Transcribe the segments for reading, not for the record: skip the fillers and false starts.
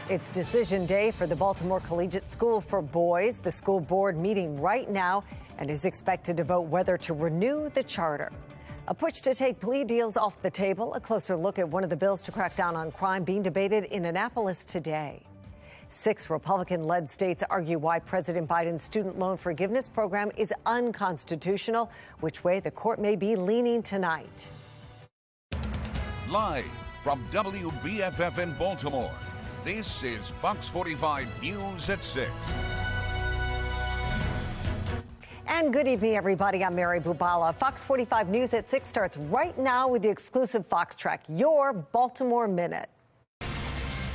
It's decision day for the Baltimore Collegiate School for Boys. The school board meeting right now and is expected to vote whether to renew the charter. A push to take plea deals off the table. A closer look at one of the bills to crack down on crime being debated in Annapolis today. 6 Republican-led states argue why President Biden's student loan forgiveness program is unconstitutional, which way the court may be leaning tonight. Live from WBFF in Baltimore, this is Fox 45 News at 6. And good evening, everybody. I'm Mary Bubala. Fox 45 News at 6 starts right now with the exclusive Fox Track, your Baltimore Minute.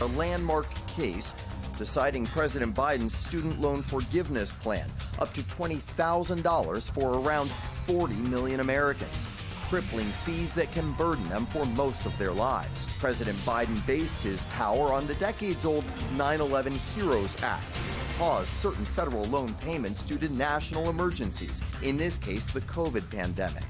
A landmark case deciding President Biden's student loan forgiveness plan, up to $20,000 for around 40 million Americans, crippling fees that can burden them for most of their lives. President Biden based his power on the decades-old 9/11 HEROES Act to pause certain federal loan payments due to national emergencies, in this case, the COVID pandemic.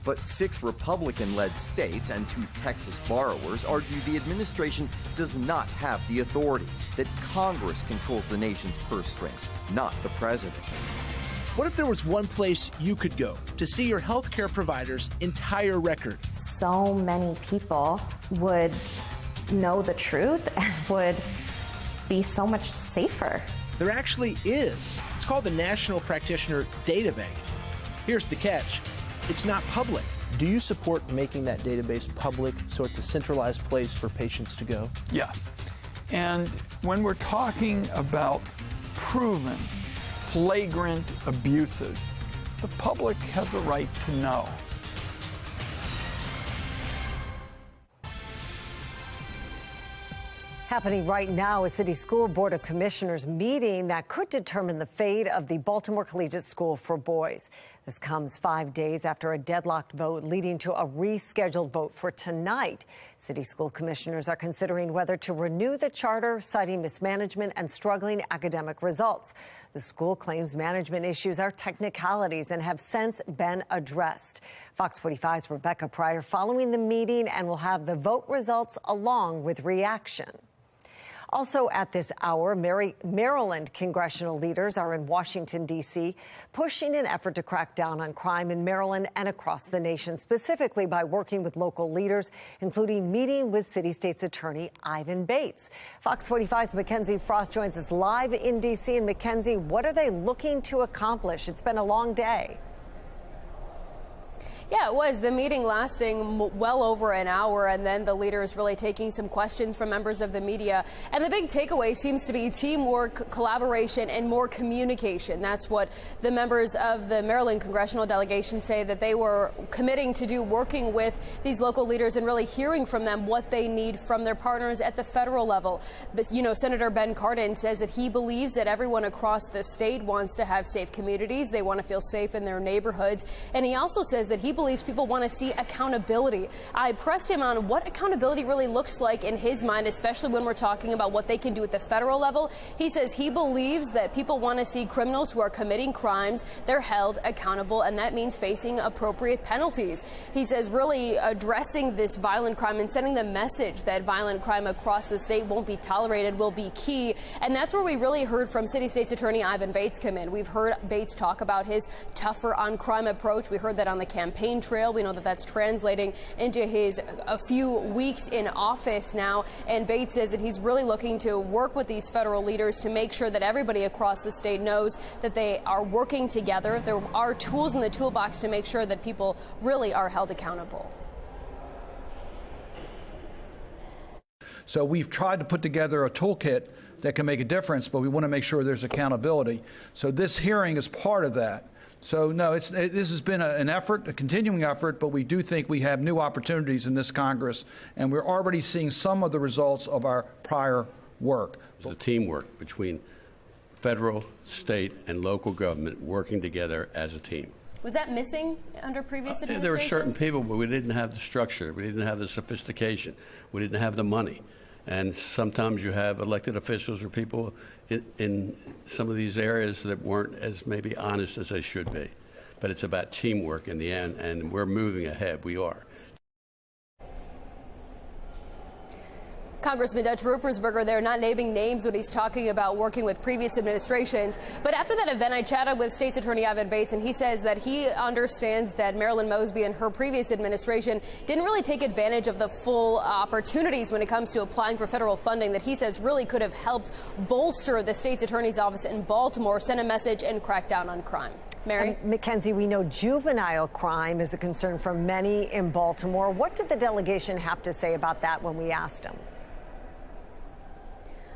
But 6 Republican-led states and 2 Texas borrowers argue the administration does not have the authority, that Congress controls the nation's purse strings, not the president. What if there was one place you could go to see your healthcare provider's entire record? So many people would know the truth and would be so much safer. There actually is. It's called the National Practitioner Data Bank. Here's the catch. It's not public. Do you support making that database public so it's a centralized place for patients to go? Yes. And when we're talking about proven, flagrant abuses, the public has a right to know. Happening right now, a city school board of commissioners meeting that could determine the fate of the Baltimore Collegiate School for Boys. This comes 5 days after a deadlocked vote leading to a rescheduled vote for tonight. City school commissioners are considering whether to renew the charter, citing mismanagement and struggling academic results. The school claims management issues are technicalities and have since been addressed. Fox 45's Rebecca Pryor following the meeting and will have the vote results along with reaction. Also at this hour, Maryland congressional leaders are in Washington, D.C., pushing an effort to crack down on crime in Maryland and across the nation, specifically by working with local leaders, including meeting with City State's Attorney Ivan Bates. Fox 45's Mackenzie Frost joins us live in D.C. And Mackenzie, what are they looking to accomplish? It's been a long day. Yeah, it was. The meeting lasting well over an hour, and then the leaders really taking some questions from members of the media. And the big takeaway seems to be teamwork, collaboration, and more communication. That's what the members of the Maryland congressional delegation say that they were committing to do, working with these local leaders and really hearing from them what they need from their partners at the federal level. But, you know, Senator Ben Cardin says that he believes that everyone across the state wants to have safe communities. They want to feel safe in their neighborhoods. And he also says that he believes people want to see accountability. I pressed him on what accountability really looks like in his mind, especially when we're talking about what they can do at the federal level. He says he believes that people want to see criminals who are committing crimes, they're held accountable, and that means facing appropriate penalties. He says really addressing this violent crime and sending the message that violent crime across the state won't be tolerated will be key. And that's where we really heard from City State's Attorney Ivan Bates come in. We've heard Bates talk about his tougher on crime approach. We heard that on the campaign trail. We know that that's translating into his a few weeks in office now. And Bates says that he's really looking to work with these federal leaders to make sure that everybody across the state knows that they are working together. There are tools in the toolbox to make sure that people really are held accountable. So we've tried to put together a toolkit that can make a difference, but we want to make sure there's accountability. So this hearing is part of that. So, no, this has been an effort, a continuing effort, but we do think we have new opportunities in this Congress, and we're already seeing some of the results of our prior work. The teamwork between federal, state, and local government working together as a team. Was that missing under previous administrations? There were certain people, but we didn't have the structure. We didn't have the sophistication. We didn't have the money. And sometimes you have elected officials or people in some of these areas that weren't as maybe honest as they should be. But it's about teamwork in the end, and we're moving ahead. We are. Congressman Dutch Ruppersberger there, not naming names when he's talking about working with previous administrations. But after that event, I chatted with State's Attorney Ivan Bates, and he says that he understands that Marilyn Mosby and her previous administration didn't really take advantage of the full opportunities when it comes to applying for federal funding that he says really could have helped bolster the state's attorney's office in Baltimore, send a message, and crack down on crime. Mary? Mackenzie, we know juvenile crime is a concern for many in Baltimore. What did the delegation have to say about that when we asked them?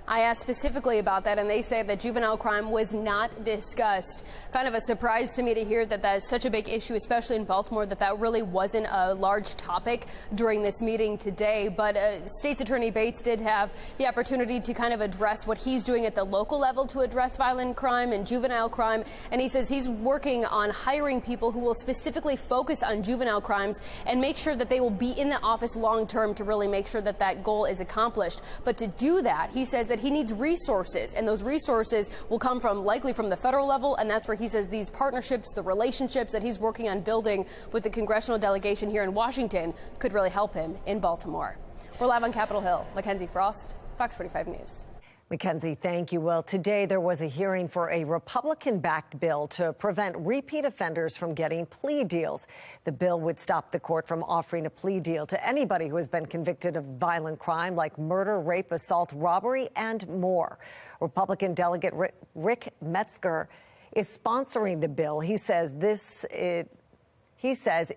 I asked specifically about that, and they say that juvenile crime was not discussed. Kind of a surprise to me to hear that that is such a big issue, especially in Baltimore, that really wasn't a large topic during this meeting today. But State's Attorney Bates did have the opportunity to kind of address what he's doing at the local level to address violent crime and juvenile crime. And he says he's working on hiring people who will specifically focus on juvenile crimes and make sure that they will be in the office long term to really make sure that that goal is accomplished. But to do that, he says that he needs resources, and those resources will come likely from the federal level, and that's where he says these partnerships, the relationships that he's working on building with the congressional delegation here in Washington could really help him in Baltimore. We're live on Capitol Hill. Mackenzie Frost, Fox 45 News. Mackenzie, thank you. Well, today there was a hearing for a Republican-backed bill to prevent repeat offenders from getting plea deals. The bill would stop the court from offering a plea deal to anybody who has been convicted of violent crime like murder, rape, assault, robbery, and more. Republican delegate Rick Metzger is sponsoring the bill. He says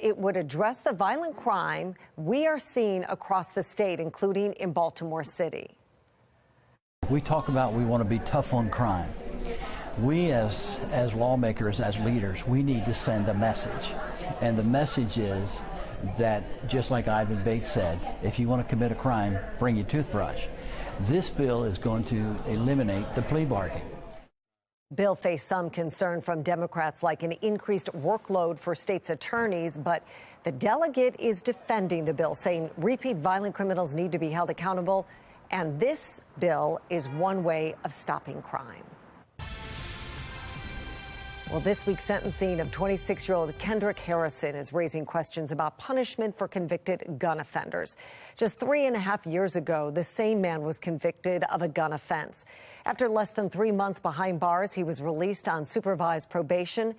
it would address the violent crime we are seeing across the state, including in Baltimore City. We talk about we want to be tough on crime. We as lawmakers, as leaders, we need to send a message. And the message is that, just like Ivan Bates said, if you want to commit a crime, bring your toothbrush. This bill is going to eliminate the plea bargain. Bill faced some concern from Democrats, like an increased workload for states' attorneys, but the delegate is defending the bill, saying repeat violent criminals need to be held accountable. And this bill is one way of stopping crime. Well, this week's sentencing of 26-year-old Kendrick Harrison is raising questions about punishment for convicted gun offenders. Just 3.5 years ago, the same man was convicted of a gun offense. After less than 3 months behind bars, he was released on supervised probation.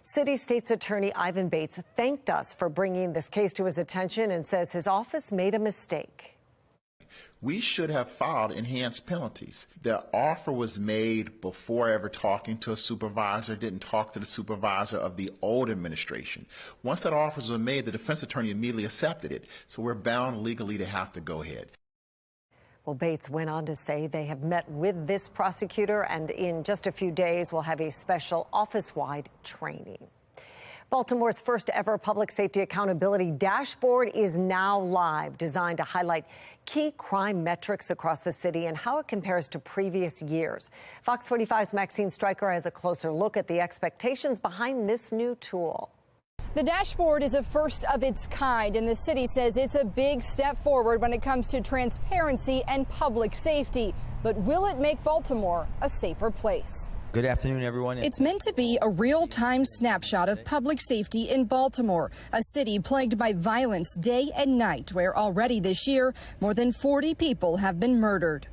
City State's Attorney Ivan Bates thanked us for bringing this case to his attention and says his office made a mistake. We should have filed enhanced penalties. The offer was made before ever talking to a supervisor, didn't talk to the supervisor of the old administration. Once that offer was made, the defense attorney immediately accepted it. So we're bound legally to have to go ahead. Well, Bates went on to say they have met with this prosecutor, and in just a few days will have a special office-wide training. Baltimore's first ever public safety accountability dashboard is now live, designed to highlight key crime metrics across the city and how it compares to previous years. Fox 45's Maxine Stryker has a closer look at the expectations behind this new tool. The dashboard is a first of its kind, and the city says it's a big step forward when it comes to transparency and public safety. But will it make Baltimore a safer place? Good afternoon, everyone. It's meant to be a real-time snapshot of public safety in Baltimore, a city plagued by violence day and night, where already this year, more than 40 people have been murdered.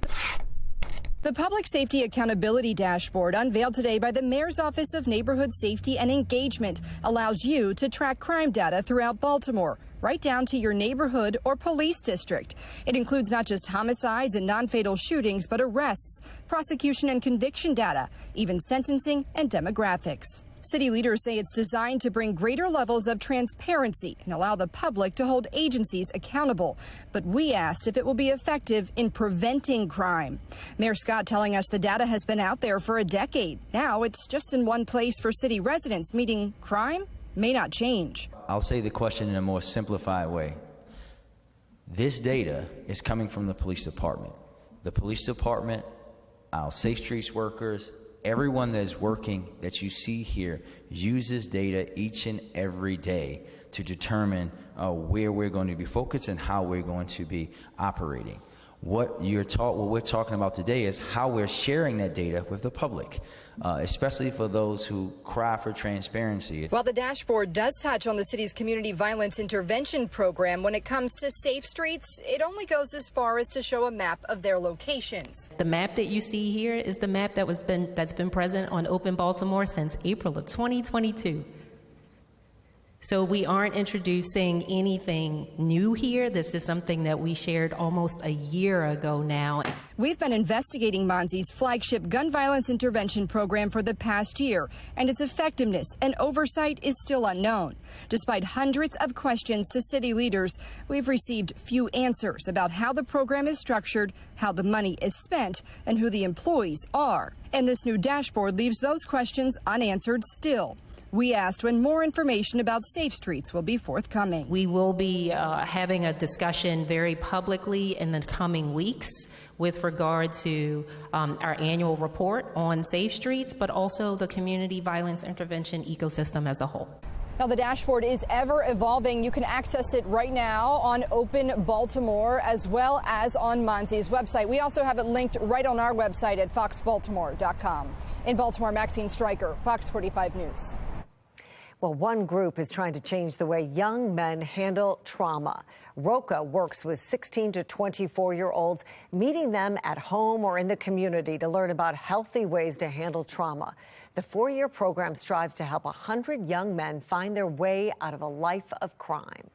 The Public Safety Accountability Dashboard, unveiled today by the Mayor's Office of Neighborhood Safety and Engagement, allows you to track crime data throughout Baltimore, right down to your neighborhood or police district. It includes not just homicides and non-fatal shootings, but arrests, prosecution and conviction data, even sentencing and demographics. City leaders say it's designed to bring greater levels of transparency and allow the public to hold agencies accountable. But we asked if it will be effective in preventing crime. Mayor Scott telling us the data has been out there for a decade. Now it's just in one place for city residents, meaning crime may not change. I'll say the question in a more simplified way. This data is coming from the police department. The police department, our Safe Streets workers, everyone that is working that you see here uses data each and every day to determine where we're going to be focused and how we're going to be operating. What we're talking about today is how we're sharing that data with the public, especially for those who cry for transparency. While the dashboard does touch on the city's community violence intervention program, when it comes to safe streets, it only goes as far as to show a map of their locations. The map that you see here is the map that's been present on Open Baltimore since April of 2022. So we aren't introducing anything new here. This is something that we shared almost a year ago now. We've been investigating Monzi's flagship gun violence intervention program for the past year, and its effectiveness and oversight is still unknown. Despite hundreds of questions to city leaders, we've received few answers about how the program is structured, how the money is spent, and who the employees are. And this new dashboard leaves those questions unanswered still. We asked when more information about Safe Streets will be forthcoming. We will be having a discussion very publicly in the coming weeks with regard to our annual report on Safe Streets, but also the community violence intervention ecosystem as a whole. Now, the dashboard is ever evolving. You can access it right now on Open Baltimore as well as on Monzi's website. We also have it linked right on our website at foxbaltimore.com. In Baltimore, Maxine Stryker, Fox 45 News. Well, one group is trying to change the way young men handle trauma. ROCA works with 16 to 24-year-olds, meeting them at home or in the community to learn about healthy ways to handle trauma. The 4-year program strives to help 100 young men find their way out of a life of crime.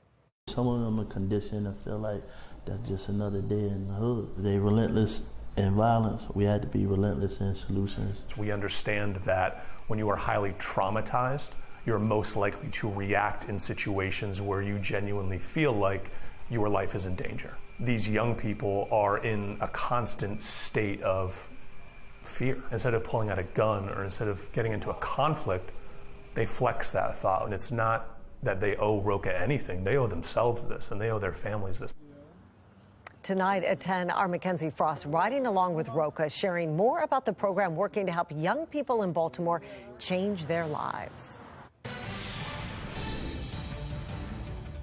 Some of them are conditioned and feel like that's just another day in the hood. They're relentless in violence. We had to be relentless in solutions. We understand that when you are highly traumatized, you're most likely to react in situations where you genuinely feel like your life is in danger. These young people are in a constant state of fear. Instead of pulling out a gun or instead of getting into a conflict, they flex that thought. And it's not that they owe ROCA anything. They owe themselves this, and they owe their families this. Tonight at 10, our Mackenzie Frost riding along with ROCA, sharing more about the program working to help young people in Baltimore change their lives.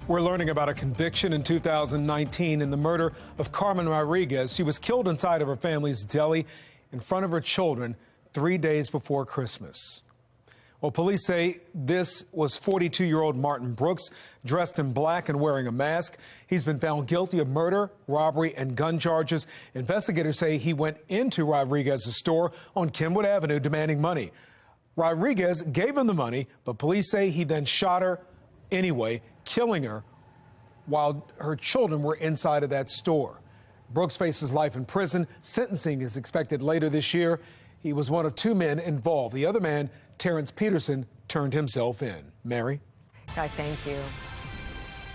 We're learning about a conviction in 2019 in the murder of Carmen Rodriguez. She was killed inside of her family's deli in front of her children 3 days before Christmas. Well, police say this was 42-year-old Martin Brooks, dressed in black and wearing a mask. He's been found guilty of murder, robbery, and gun charges. Investigators say he went into Rodriguez's store on Kenwood Avenue demanding money. Rodriguez gave him the money, but police say he then shot her anyway, killing her while her children were inside of that store. Brooks faces life in prison. Sentencing is expected later this year. He was one of 2 men involved. The other man, Terrence Peterson, turned himself in. Mary? Thank you.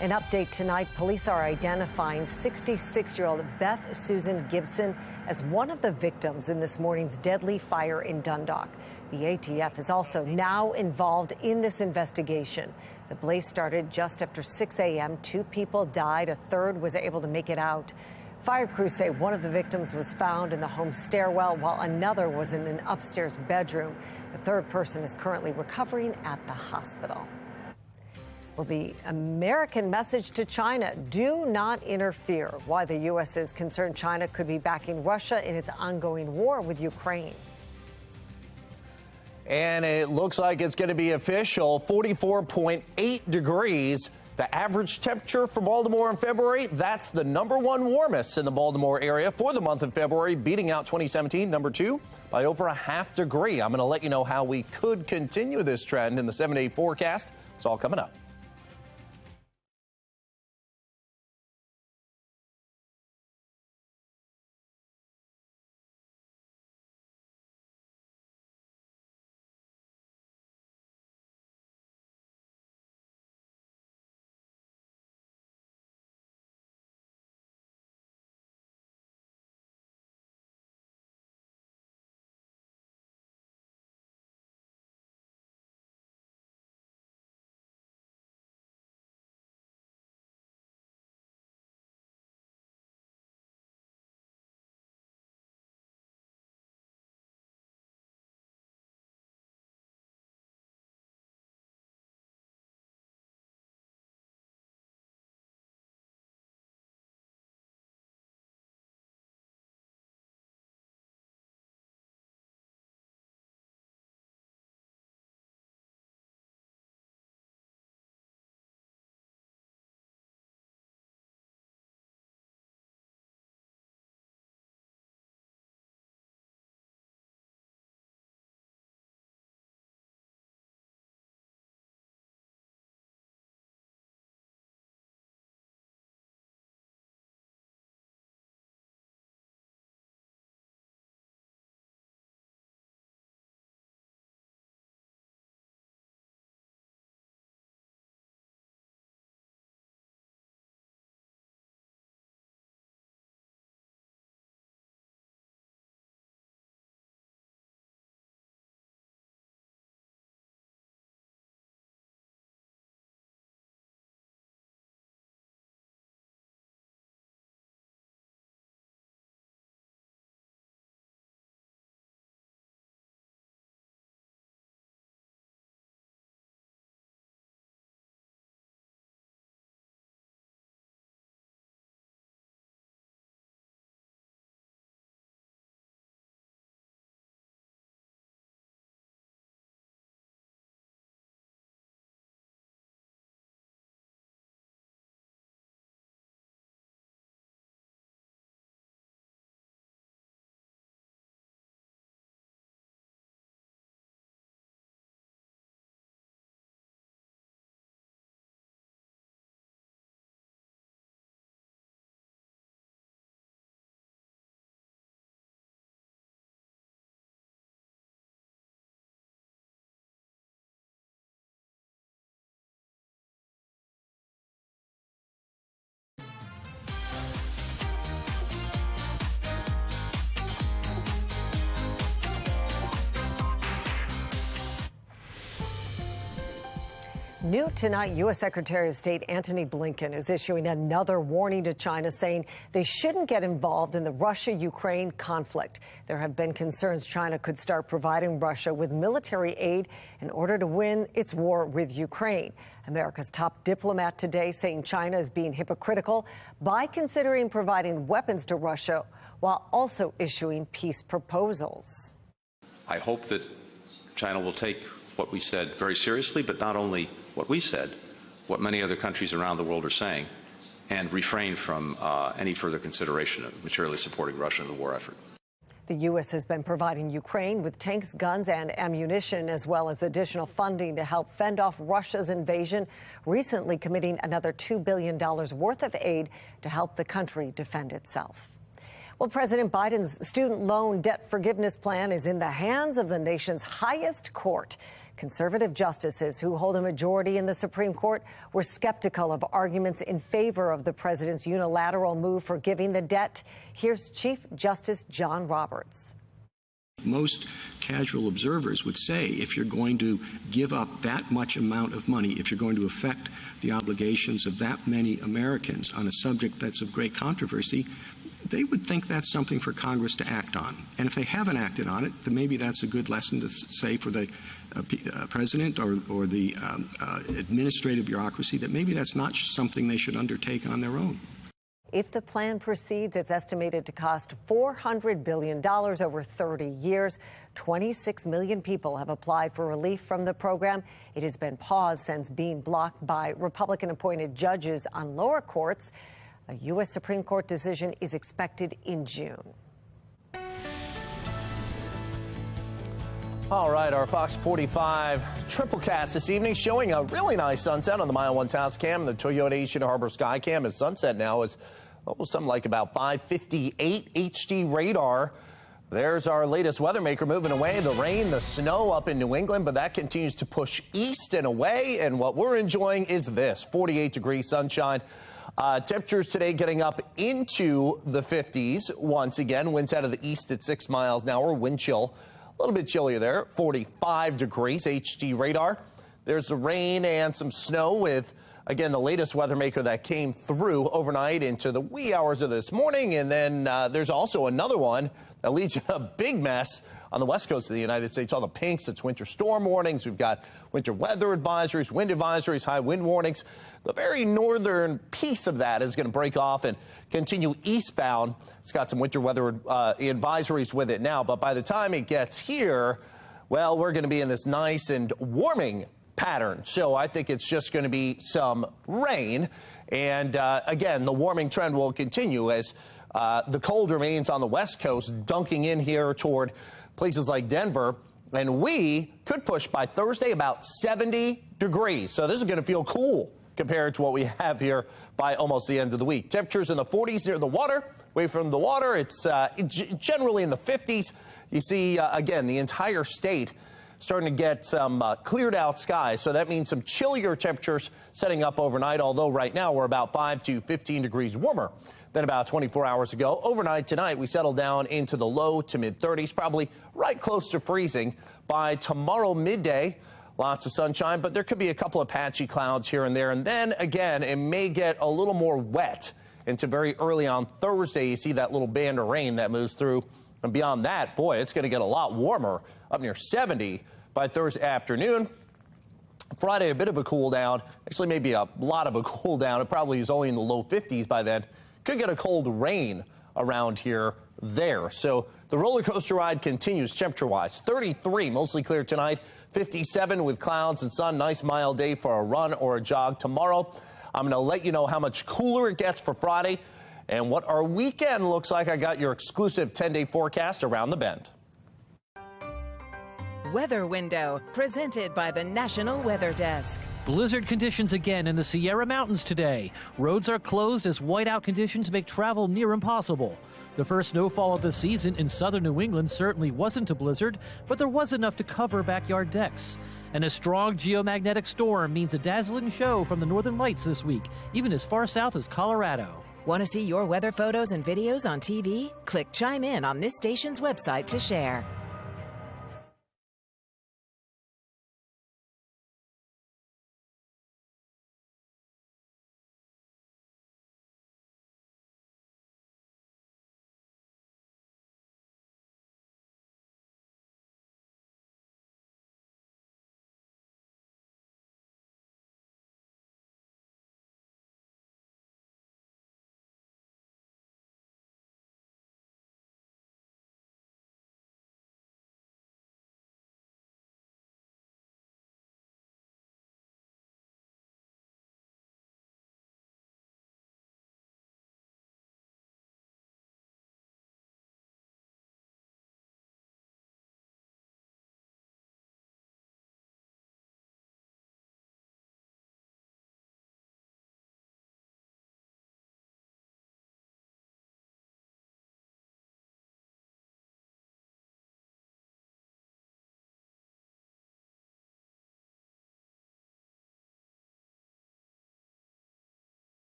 An update tonight. Police are identifying 66-year-old Beth Susan Gibson as one of the victims in this morning's deadly fire in Dundalk. The ATF is also now involved in this investigation. The blaze started just after 6 a.m. 2 people died. A third was able to make it out. Fire crews say one of the victims was found in the home stairwell while another was in an upstairs bedroom. The third person is currently recovering at the hospital. Well, the American message to China, do not interfere. Why the U.S. is concerned China could be backing Russia in its ongoing war with Ukraine. And it looks like it's going to be official, 44.8 degrees. The average temperature for Baltimore in February, that's the #1 warmest in the Baltimore area for the month of February, beating out 2017, #2, by over a ½ degree. I'm going to let you know how we could continue this trend in the 7-day forecast. It's all coming up. New tonight, U.S. Secretary of State Antony Blinken is issuing another warning to China, saying they shouldn't get involved in the Russia-Ukraine conflict. There have been concerns China could start providing Russia with military aid in order to win its war with Ukraine. America's top diplomat today saying China is being hypocritical by considering providing weapons to Russia while also issuing peace proposals. I hope that China will take what we said very seriously, but not only what we said, what many other countries around the world are saying, and refrain from any further consideration of materially supporting Russia in the war effort. The U.S. has been providing Ukraine with tanks, guns, and ammunition, as well as additional funding to help fend off Russia's invasion, recently committing another $2 billion worth of aid to help the country defend itself. Well, President Biden's student loan debt forgiveness plan is in the hands of the nation's highest court. Conservative justices who hold a majority in the Supreme Court were skeptical of arguments in favor of the president's unilateral move forgiving the debt. Here's Chief Justice John Roberts. Most casual observers would say if you're going to give up that much amount of money, if you're going to affect the obligations of that many Americans on a subject that's of great controversy, they would think that's something for Congress to act on. And if they haven't acted on it, then maybe that's a good lesson to say for the president or the administrative bureaucracy that maybe that's not something they should undertake on their own. If the plan proceeds, it's estimated to cost $400 billion over 30 years. 26 million people have applied for relief from the program. It has been paused since being blocked by Republican-appointed judges on lower courts. A U.S. Supreme Court decision is expected in June. All right, our Fox 45 triple cast this evening showing a really nice sunset on the Mile 1 Task Cam and the Toyota Asian Harbor Sky Cam. As sunset now is something like about 5:58 HD radar. There's our latest weather maker moving away. The rain, the snow up in New England, but that continues to push east and away. And what we're enjoying is this 48-degree sunshine. Temperatures today getting up into the 50s once again. Winds out of the east at 6 miles an hour. Wind chill. A little bit chillier there, 45 degrees, HD radar. There's the rain and some snow with, again, the latest weather maker that came through overnight into the wee hours of this morning. And then there's also another one that leads to a big mess on the west coast of the United States. All the pinks, it's winter storm warnings. We've got winter weather advisories, wind advisories, high wind warnings. The very northern piece of that is going to break off and continue eastbound. It's got some winter weather advisories with it now, but by the time it gets here, well, we're going to be in this nice and warming pattern. So I think it's just going to be some rain. And again, the warming trend will continue as the cold remains on the west coast, dunking in here toward places like Denver. And we could push by Thursday about 70 degrees. So this is going to feel cool compared to what we have here by almost the end of the week. Temperatures in the 40s near the water. Away from the water, it's generally in the 50s. You see, again, the entire state starting to get some cleared out skies. So that means some chillier temperatures setting up overnight, although right now we're about 5 to 15 degrees warmer than about 24 hours ago. Overnight tonight, we settle down into the low to mid 30s, probably right close to freezing. By tomorrow midday, lots of sunshine, but there could be a couple of patchy clouds here and there. And then again, it may get a little more wet into very early on Thursday. You see that little band of rain that moves through. And beyond that, boy, it's going to get a lot warmer, up near 70 by Thursday afternoon. Friday, a bit of a cool down. Actually, maybe a lot of a cool down. It probably is only in the low 50s by then. Could get a cold rain around here there. So the roller coaster ride continues temperature-wise. 33, mostly clear tonight. 57 with clouds and sun. Nice mild day for a run or a jog tomorrow. I'm going to let you know how much cooler it gets for Friday and what our weekend looks like. I got your exclusive 10-day forecast around the bend. Weather Window, presented by the National Weather Desk. Blizzard conditions again in the Sierra Mountains today. Roads are closed as whiteout conditions make travel near impossible. The first snowfall of the season in southern New England certainly wasn't a blizzard, but there was enough to cover backyard decks. And a strong geomagnetic storm means a dazzling show from the northern lights this week, even as far south as Colorado. Want to see your weather photos and videos on TV? Click Chime In on this station's website to share.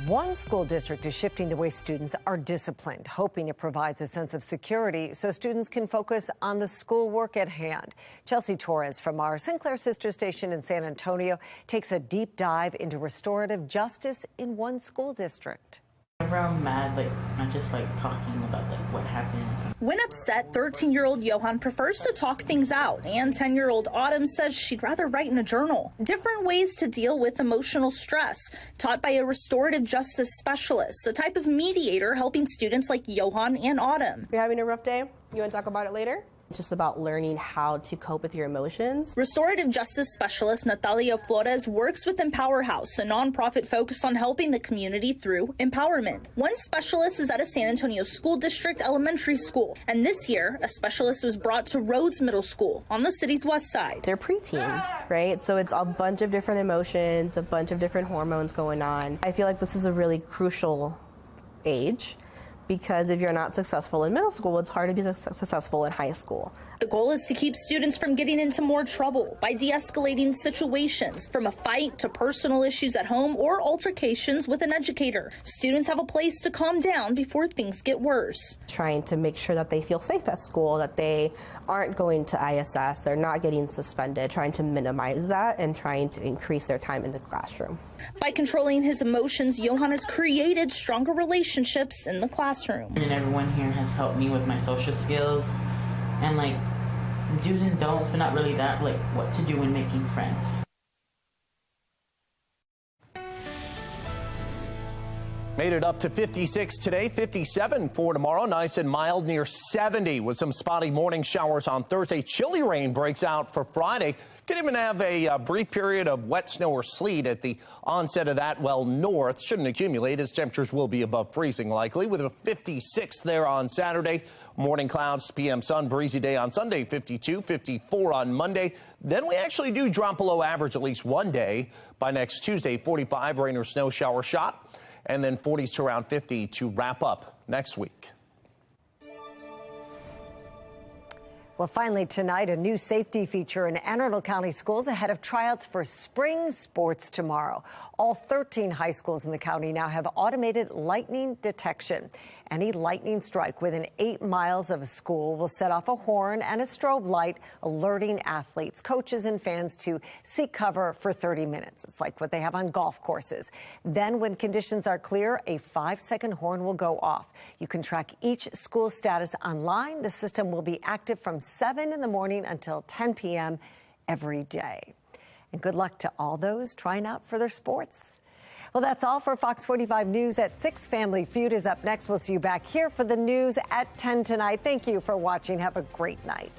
One school district is shifting the way students are disciplined, hoping it provides a sense of security so students can focus on the schoolwork at hand. Chelsea Torres from our Sinclair sister station in San Antonio takes a deep dive into restorative justice in one school district. Whenever I'm mad, I just talking about what happened. When upset, 13-year-old Johan prefers to talk things out, and 10-year-old Autumn says she'd rather write in a journal. Different ways to deal with emotional stress, taught by a restorative justice specialist, a type of mediator helping students like Johan and Autumn. You're having a rough day? You want to talk about it later? Just about learning how to cope with your emotions. Restorative justice specialist Natalia Flores works with Empower House, a nonprofit focused on helping the community through empowerment. One specialist is at a San Antonio school district elementary school, and this year a specialist was brought to Rhodes Middle School on the city's west side. They're preteens, right? So it's a bunch of different emotions, a bunch of different hormones going on. I feel like this is a really crucial age, because if you're not successful in middle school, it's hard to be successful in high school. The goal is to keep students from getting into more trouble by de-escalating situations, from a fight to personal issues at home or altercations with an educator. Students have a place to calm down before things get worse. Trying to make sure that they feel safe at school, that they aren't going to ISS, they're not getting suspended, trying to minimize that and trying to increase their time in the classroom. By controlling his emotions, Johan has created stronger relationships in the classroom. And everyone here has helped me with my social skills and do's and don'ts, but not really that, what to do when making friends. Made it up to 56 today, 57 for tomorrow. Nice and mild, near 70 with some spotty morning showers on Thursday. Chilly rain breaks out for Friday. Could even have a brief period of wet snow or sleet at the onset of that well north. Shouldn't accumulate as temperatures will be above freezing likely, with a 56 there on Saturday. Morning clouds, PM sun, breezy day on Sunday, 52, 54 on Monday. Then we actually do drop below average at least one day. By next Tuesday, 45 rain or snow shower shot, and then 40s to around 50 to wrap up next week. Well, finally tonight, a new safety feature in Anne Arundel County schools ahead of tryouts for spring sports tomorrow. All 13 high schools in the county now have automated lightning detection. Any lightning strike within 8 miles of a school will set off a horn and a strobe light, alerting athletes, coaches, and fans to seek cover for 30 minutes. It's like what they have on golf courses. Then, when conditions are clear, a 5-second horn will go off. You can track each school's status online. The system will be active from 7 in the morning until 10 p.m. every day. And good luck to all those trying out for their sports. Well, that's all for Fox 45 News at 6. Family Feud is up next. We'll see you back here for the news at 10 tonight. Thank you for watching. Have a great night.